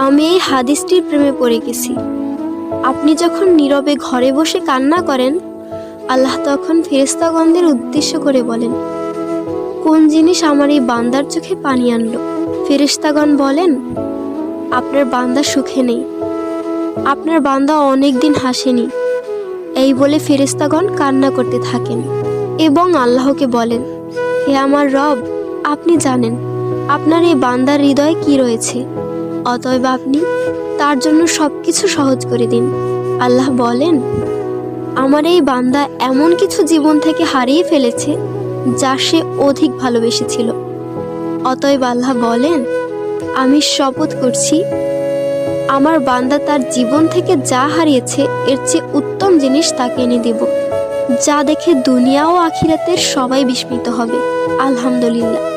আমি এই হাদিসটির প্রেমে পড়ে গেছি। আপনি যখন নীরবে ঘরে বসে কান্না করেন, আল্লাহ তখন ফেরেশতাগণদের উদ্দেশ্য করে বলেন, কোন জিনিস আমার এই বান্দার চোখে পানি আনলো? ফেরেশতাগণ বলেন, আপনার বান্দা সুখে নেই, আপনার বান্দা অনেক দিন হাসেনি। এই বলে ফেরেশতাগণ কান্না করতে থাকেন এবং আল্লাহকে বলেন, হে আমার রব, আপনি জানেন আপনার এই বান্দার হৃদয়ে কি রয়েছে, অতএব আপনি তার জন্য সবকিছু সহজ করে দিন। আল্লাহ বলেন, আমার এই বান্দা এমন কিছু জীবন থেকে হারিয়ে ফেলেছে যা সে অধিক ভালোবেসেছিল। অতএব আল্লাহ বলেন, আমি শপথ করছি, আমার বান্দা তার জীবন থেকে যা হারিয়েছে এর চেয়ে উত্তম জিনিস তাকে এনে দেব, যা দেখে দুনিয়া ও আখিরাতের সবাই বিস্মিত হবে। আলহামদুলিল্লাহ।